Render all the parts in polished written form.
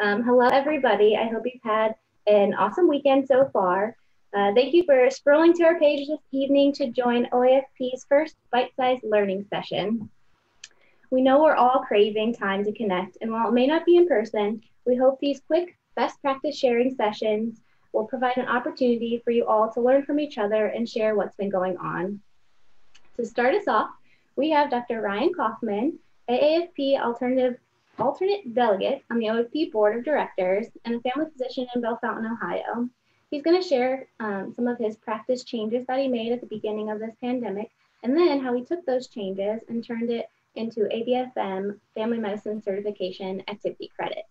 Hello, everybody. I hope you've had an awesome weekend so far. Thank you for scrolling to our page this evening to join OAFP's first bite-sized learning session. We know we're all craving time to connect, and while it may not be in person, we hope these quick best practice sharing sessions will provide an opportunity for you all to learn from each other and share what's been going on. To start us off, we have Dr. Ryan Kauffman, AAFP alternate delegate on the OAFP Board of Directors and a family physician in Bellefontaine, Ohio. He's going to share some of his practice changes that he made at the beginning of this pandemic, and then how he took those changes and turned it into ABFM Family Medicine Certification Activity Credit.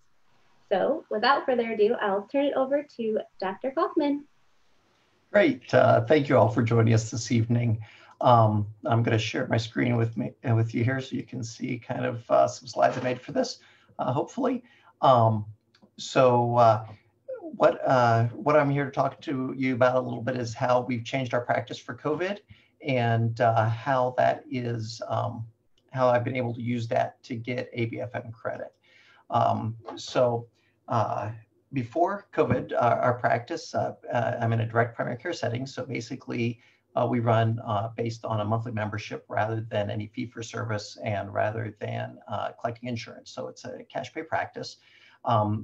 So without further ado, I'll turn it over to Dr. Kauffman. Great. Thank you all for joining us this evening. I'm going to share my screen with you here so you can see kind of some slides I made for this, hopefully. What I'm here to talk to you about a little bit is how we've changed our practice for COVID and how that is, how I've been able to use that to get ABFM credit. Before COVID, our practice, I'm in a direct primary care setting. So basically, we run based on a monthly membership rather than any fee for service and rather than collecting insurance. So it's a cash pay practice.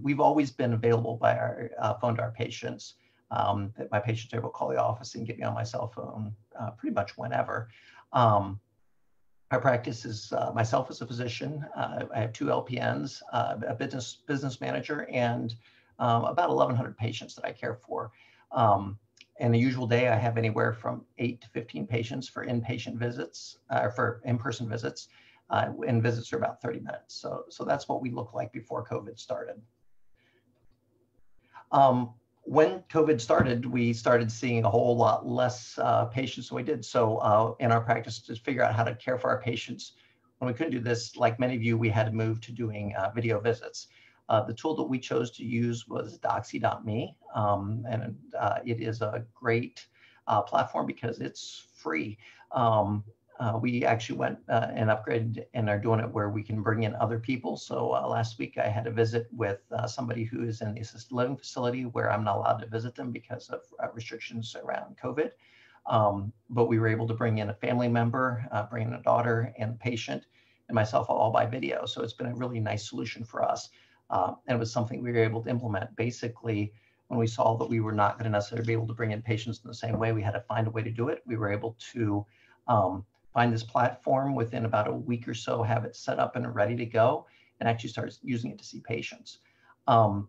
We've always been available by our phone to our patients. That my patients are able to call the office and get me on my cell phone pretty much whenever. Our practice is myself as a physician. I have 2 LPNs, a business manager, and about 1,100 patients that I care for. In a usual day, I have anywhere from 8 to 15 patients for inpatient visits, for in-person visits, and visits are about 30 minutes. So that's what we look like before COVID started. When COVID started, we started seeing a whole lot less patients than we did. So in our practice, to figure out how to care for our patients, when we couldn't do this, like many of you, we had to move to doing video visits. The tool that we chose to use was Doxy.me, and it is a great platform because it's free. We actually went and upgraded and are doing it where we can bring in other people. So last week I had a visit with somebody who is in the assisted living facility where I'm not allowed to visit them because of restrictions around COVID. But we were able to bring in a family member, bring in a daughter and a patient, and myself all by video. So it's been a really nice solution for us. And it was something we were able to implement. Basically, when we saw that we were not going to necessarily be able to bring in patients in the same way, we had to find a way to do it. We were able to find this platform within about a week or so, have it set up and ready to go, and actually start using it to see patients.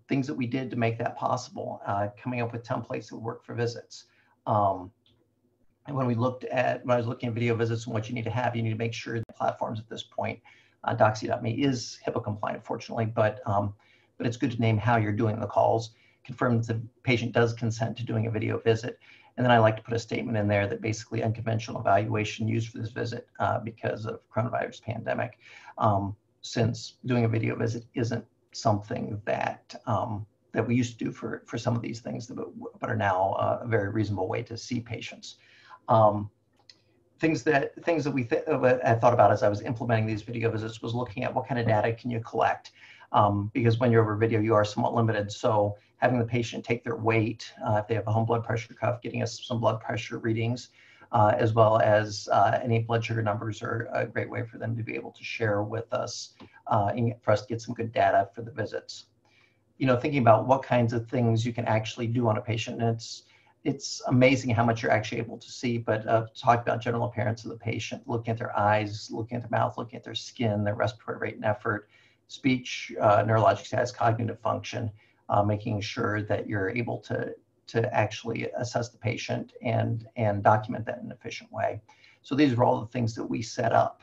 Things that we did to make that possible, coming up with templates that work for visits. And when I was looking at video visits and what you need to make sure the platforms at this point, Doxy.me is HIPAA compliant, fortunately, but it's good to name how you're doing the calls, confirm that the patient does consent to doing a video visit. And then I like to put a statement in there that basically unconventional evaluation used for this visit because of coronavirus pandemic, since doing a video visit isn't something that that we used to do for some of these things, but are now a very reasonable way to see patients. Things that I thought about as I was implementing these video visits was looking at what kind of data can you collect, because when you're over video, you are somewhat limited. So having the patient take their weight, if they have a home blood pressure cuff, getting us some blood pressure readings, as well as any blood sugar numbers are a great way for them to be able to share with us and for us to get some good data for the visits. You know, thinking about what kinds of things you can actually do on a patient, and it's amazing how much you're actually able to see, but talk about general appearance of the patient, looking at their eyes, looking at their mouth, looking at their skin, their respiratory rate and effort, speech, neurologic status, cognitive function, making sure that you're able to actually assess the patient and document that in an efficient way. So these are all the things that we set up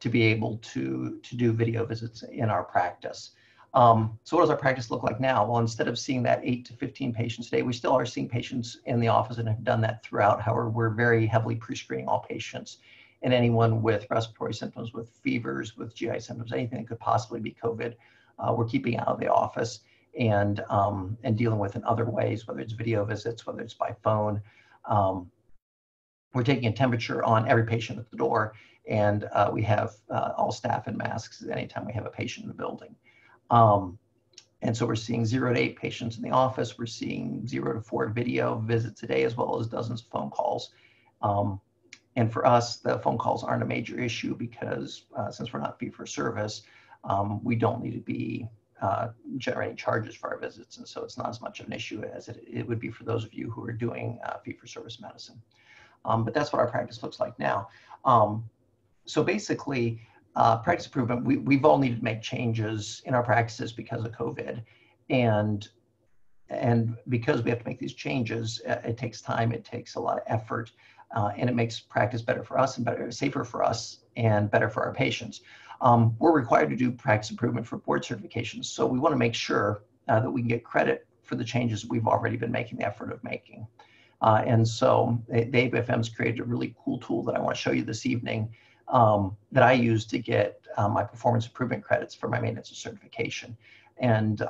to be able to do video visits in our practice. So what does our practice look like now? Well, instead of seeing that 8 to 15 patients a day, we still are seeing patients in the office and have done that throughout. However, we're very heavily pre-screening all patients, and anyone with respiratory symptoms, with fevers, with GI symptoms, anything that could possibly be COVID, we're keeping out of the office and dealing with in other ways, whether it's video visits, whether it's by phone. We're taking a temperature on every patient at the door, and we have all staff in masks anytime we have a patient in the building. And so we're seeing 0 to 8 patients in the office. We're seeing 0 to 4 video visits a day, as well as dozens of phone calls. And for us, the phone calls aren't a major issue because since we're not fee for service, we don't need to be generating charges for our visits. And so it's not as much of an issue as it would be for those of you who are doing fee for service medicine. But that's what our practice looks like now. So basically, practice improvement, we've all needed to make changes in our practices because of COVID. And because we have to make these changes, it takes time, it takes a lot of effort, and it makes practice better for us and safer for us and better for our patients. We're required to do practice improvement for board certifications. So we want to make sure that we can get credit for the changes we've already been making the effort of making. And so the ABFM's created a really cool tool that I want to show you this evening that I use to get my performance improvement credits for my maintenance of certification. And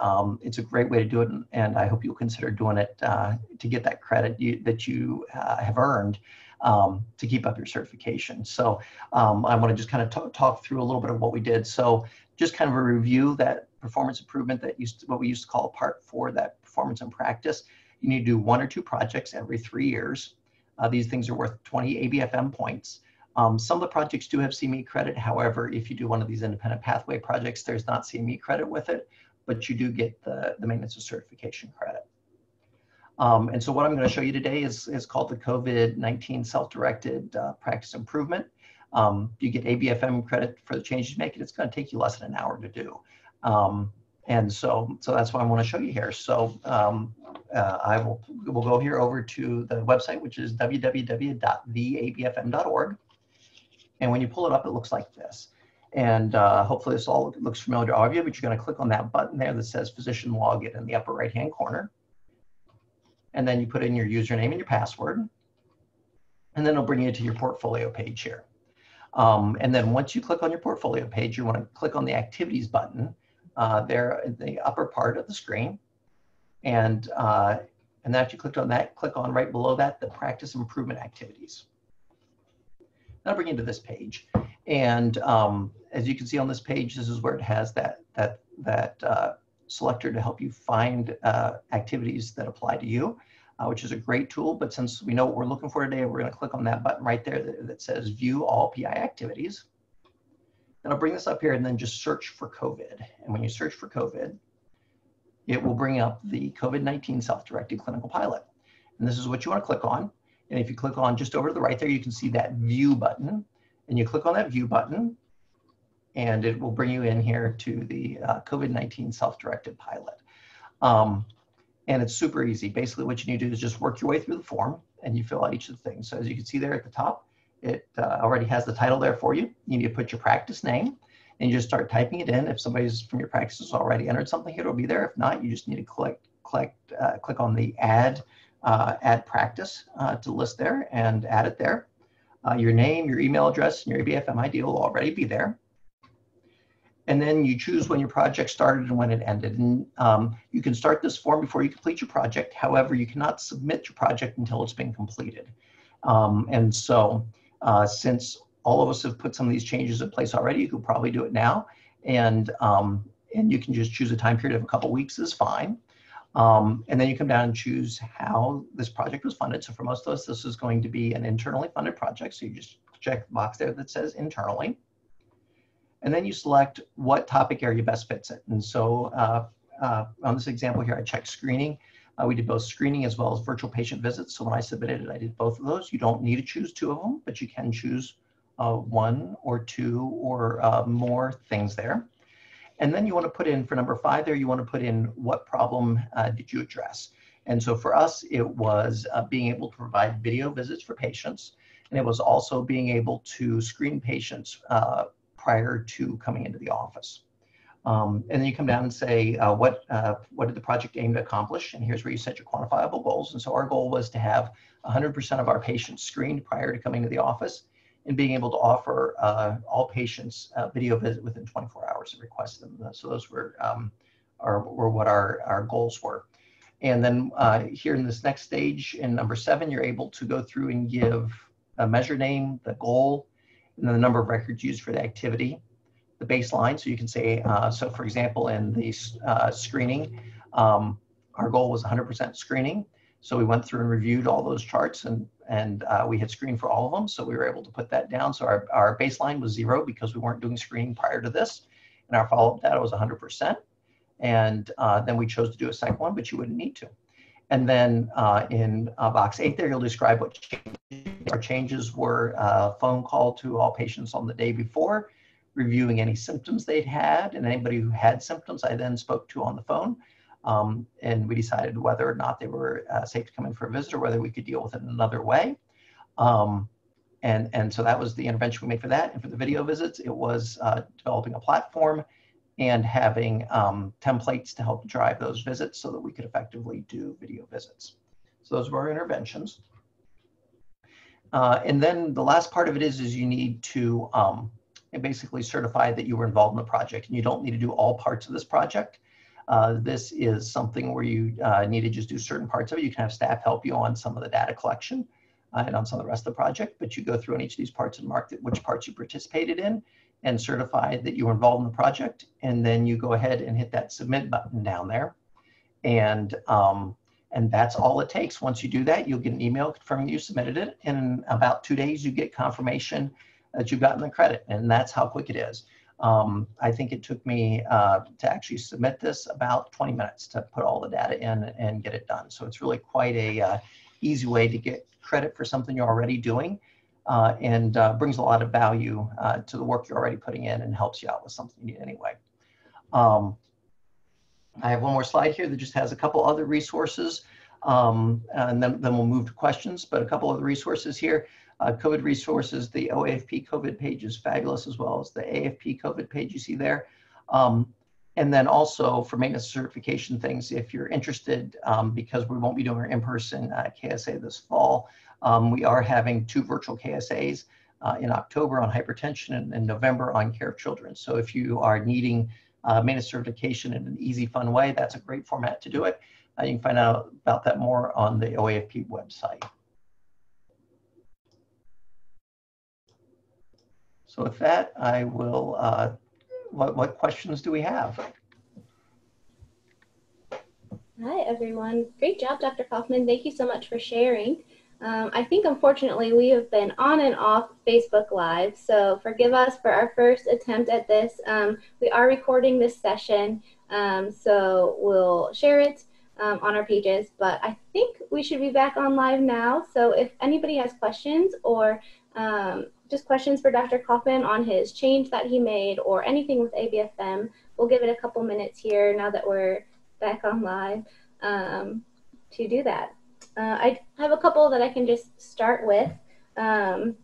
it's a great way to do it, and I hope you'll consider doing it to get that credit that you have earned to keep up your certification. So I want to just kind of talk through a little bit of what we did. So just kind of a review, that performance improvement, that what we used to call part 4, that performance and practice. You need to do 1 or 2 projects every 3 years. These things are worth 20 ABFM points. Some of the projects do have CME credit. However, if you do one of these independent pathway projects, there's not CME credit with it, but you do get the maintenance of certification credit. And so what I'm going to show you today is called the COVID-19 Self-Directed Practice Improvement. You get ABFM credit for the changes you make, and it's going to take you less than an hour to do. And so that's what I want to show you here. So we'll go here over to the website, which is www.theabfm.org. And when you pull it up, it looks like this. And hopefully this all looks familiar to all of you, but you're going to click on that button there that says Physician Login in the upper right-hand corner. And then you put in your username and your password. And then it'll bring you to your portfolio page here. And then once you click on your portfolio page, you want to click on the Activities button there in the upper part of the screen. And after you clicked on that, click on right below that, the Practice Improvement Activities. That'll bring you to this page. And as you can see on this page, this is where it has that selector to help you find activities that apply to you, which is a great tool. But since we know what we're looking for today, we're going to click on that button right there that says View All PI Activities. Then I'll bring this up here and then just search for COVID. And when you search for COVID, it will bring up the COVID-19 Self-Directed Clinical Pilot. And this is what you want to click on. And if you click on just over to the right there, you can see that View button. And you click on that View button, and it will bring you in here to the COVID-19 Self-Directed Pilot. And it's super easy. Basically, what you need to do is just work your way through the form, and you fill out each of the things. So as you can see there at the top, it already has the title there for you. You need to put your practice name, and you just start typing it in. If somebody's from your practice has already entered something, it'll be there. If not, you just need to click on the Add Practice to list there and add it there. Your name, your email address, and your ABFM ID will already be there. And then you choose when your project started and when it ended. And you can start this form before you complete your project. However, you cannot submit your project until it's been completed. And so since all of us have put some of these changes in place already, you could probably do it now. And you can just choose a time period of a couple weeks is fine. And then you come down and choose how this project was funded. So for most of us, this is going to be an internally funded project. So you just check the box there that says internally. And then you select what topic area best fits it. And so on this example here, I checked screening. We did both screening as well as virtual patient visits. So when I submitted it, I did both of those. You don't need to choose 2 of them, but you can choose 1 or 2 or more things there. And then you want to put in, for number 5 there, you want to put in what problem did you address. And so for us, it was being able to provide video visits for patients. And it was also being able to screen patients prior to coming into the office. And then you come down and say, what did the project aim to accomplish? And here's where you set your quantifiable goals. And so our goal was to have 100% of our patients screened prior to coming to the office, and being able to offer all patients a video visit within 24 hours of request them. So those were what our goals were. And then here in this next stage, in number 7, you're able to go through and give a measure name, the goal, and then the number of records used for the activity. the baseline. So you can say, so for example, in the screening, our goal was 100% screening. So we went through and reviewed all those charts, and we had screened for all of them. So we were able to put that down. So our baseline was 0 because we weren't doing screening prior to this. And our follow-up data was 100%. And then we chose to do a second one, but you wouldn't need to. And then in box 8 there, you'll describe what our changes were: phone call to all patients on the day before, reviewing any symptoms they'd had, and anybody who had symptoms I then spoke to on the phone. And we decided whether or not they were safe to come in for a visit or whether we could deal with it in another way. And so that was the intervention we made for that. And for the video visits, it was developing a platform and having templates to help drive those visits so that we could effectively do video visits. So those were our interventions. And then the last part of it is you need to basically certify that you were involved in the project. And you don't need to do all parts of this project. This is something where you need to just do certain parts of it. You can have staff help you on some of the data collection and on some of the rest of the project, but you go through on each of these parts and mark which parts you participated in and certify that you were involved in the project. And then you go ahead and hit that submit button down there. And that's all it takes. Once you do that, you'll get an email confirming you submitted it. And in about 2 days, you get confirmation that you've gotten the credit. And that's how quick it is. I think it took me to actually submit this about 20 minutes to put all the data in and get it done. So it's really quite a easy way to get credit for something you're already doing, and brings a lot of value to the work you're already putting in and helps you out with something you need anyway. I have one more slide here that just has a couple other resources, and then we'll move to questions, but a couple of resources here. COVID resources, the OAFP COVID page is fabulous, as well as the AFP COVID page you see there. And then also for maintenance certification things, if you're interested, because we won't be doing our in-person KSA this fall, we are having 2 virtual KSAs in October on hypertension and in November on care of children. So if you are needing maintenance certification in an easy, fun way, that's a great format to do it. You can find out about that more on the OAFP website. So with that, I will, what questions do we have? Hi, everyone. Great job, Dr. Kauffman. Thank you so much for sharing. I think, unfortunately, we have been on and off Facebook Live, so forgive us for our first attempt at this. We are recording this session, so we'll share it on our pages, but I think we should be back on live now. So if anybody has questions or just questions for Dr. Kauffman on his change that he made or anything with ABFM, we'll give it a couple minutes here now that we're back on live to do that. I have a couple that I can just start with. In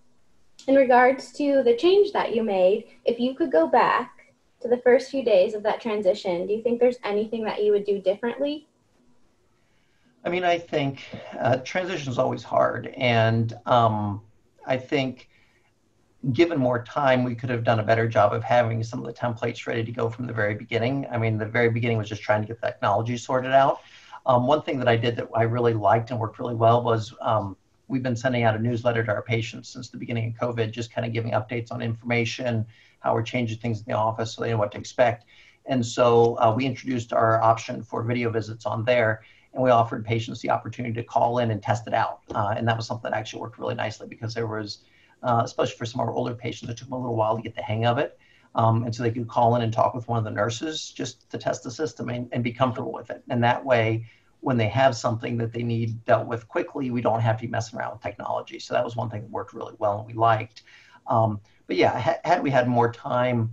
regards to the change that you made, if you could go back to the first few days of that transition, do you think there's anything that you would do differently? I mean, I think transition is always hard. And I think given more time, we could have done a better job of having some of the templates ready to go from the very beginning. I mean, the very beginning was just trying to get the technology sorted out. One thing that I did that I really liked and worked really well was we've been sending out a newsletter to our patients since the beginning of COVID, just kind of giving updates on information, how we're changing things in the office so they know what to expect. And so we introduced our option for video visits on there, and we offered patients the opportunity to call in and test it out. And that was something that actually worked really nicely because there was, especially for some of our older patients, it took them a little while to get the hang of it. And so they could call in and talk with one of the nurses just to test the system and be comfortable with it. And that way, when they have something that they need dealt with quickly, we don't have to be messing around with technology. So that was one thing that worked really well and we liked. But yeah, had we had more time,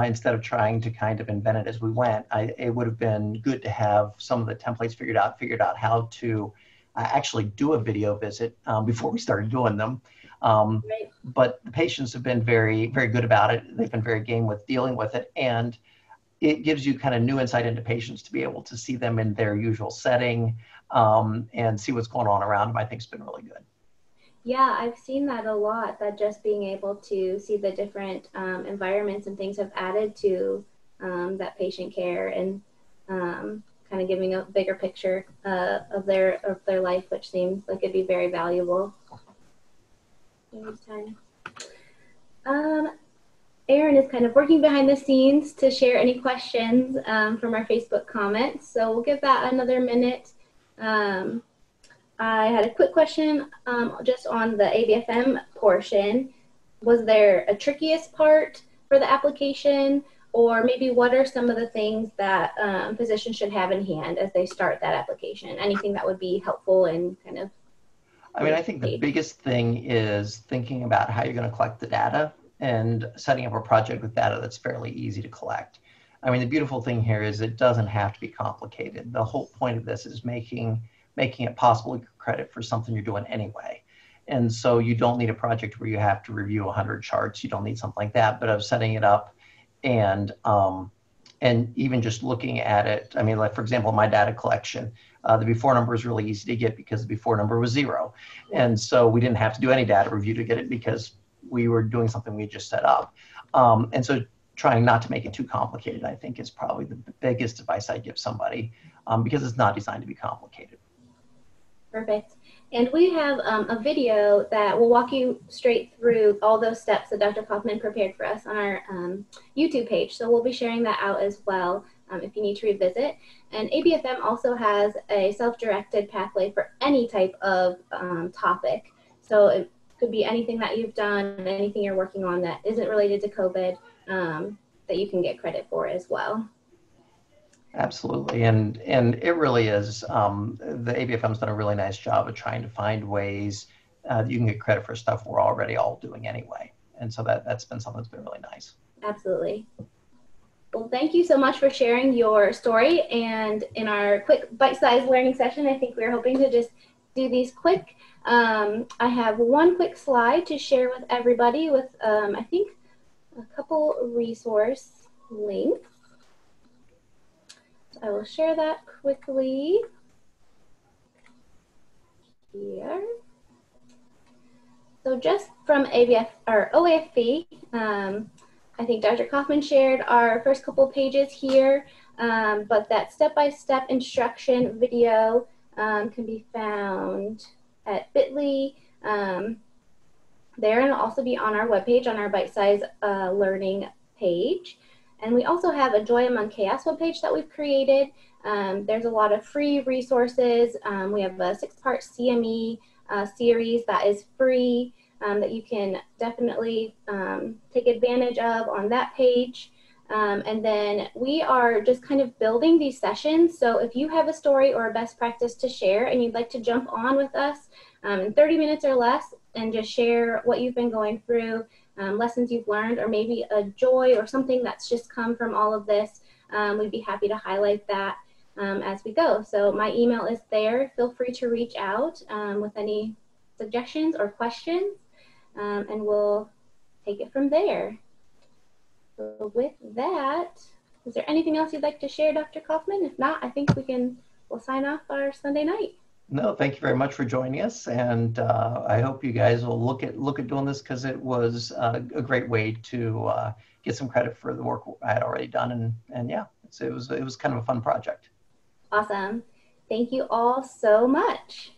instead of trying to kind of invent it as we went, it would have been good to have some of the templates figured out how to actually do a video visit before we started doing them. Right. But the patients have been very, very good about it. They've been very game with dealing with it. And it gives you kind of new insight into patients to be able to see them in their usual setting and see what's going on around them. I think it's been really good. Yeah, I've seen that a lot, that just being able to see the different environments and things have added to that patient care and kind of giving a bigger picture of their life, which seems like it'd be very valuable. Erin is kind of working behind the scenes to share any questions from our Facebook comments. So we'll give that another minute. I had a quick question just on the ABFM portion. Was there a trickiest part for the application, or maybe what are some of the things that physicians should have in hand as they start that application? Anything that would be helpful and kind of... I mean, I think the biggest thing is thinking about how you're going to collect the data and setting up a project with data that's fairly easy to collect. I mean, the beautiful thing here is it doesn't have to be complicated. The whole point of this is making it possible to get credit for something you're doing anyway. And so you don't need a project where you have to review 100 charts. You don't need something like that, but of setting it up and even just looking at it. I mean, like, for example, my data collection, the before number is really easy to get because the before number was 0. And so we didn't have to do any data review to get it because we were doing something we just set up. And so trying not to make it too complicated, I think, is probably the biggest advice I'd give somebody because it's not designed to be complicated. Perfect. And we have a video that will walk you straight through all those steps that Dr. Kauffman prepared for us on our YouTube page. So we'll be sharing that out as well if you need to revisit. And ABFM also has a self-directed pathway for any type of topic. So it could be anything that you've done, anything you're working on that isn't related to COVID that you can get credit for as well. Absolutely, and it really is. The ABFM's done a really nice job of trying to find ways that you can get credit for stuff we're already all doing anyway. And so that's been something that's been really nice. Absolutely. Well, thank you so much for sharing your story. And in our quick bite-sized learning session, I think we're hoping to just do these quick. I have one quick slide to share with everybody with, I think, a couple resource links. I will share that quickly here. So just from OAFP, I think Dr. Kauffman shared our first couple pages here, but that step-by-step instruction video can be found at bit.ly. There, and it'll also be on our webpage, on our bite-size learning page. And we also have a Joy Among Chaos webpage that we've created. There's a lot of free resources. We have a 6-part CME series that is free that you can definitely take advantage of on that page. And then we are just kind of building these sessions. So if you have a story or a best practice to share and you'd like to jump on with us in 30 minutes or less and just share what you've been going through, lessons you've learned, or maybe a joy or something that's just come from all of this, we'd be happy to highlight that as we go. So my email is there. Feel free to reach out with any suggestions or questions, and we'll take it from there. So with that, is there anything else you'd like to share, Dr. Kauffman? If not, I think we'll sign off our Sunday night. No, thank you very much for joining us, and I hope you guys will look at doing this because it was a great way to get some credit for the work I had already done, and yeah, it was kind of a fun project. Awesome. Thank you all so much.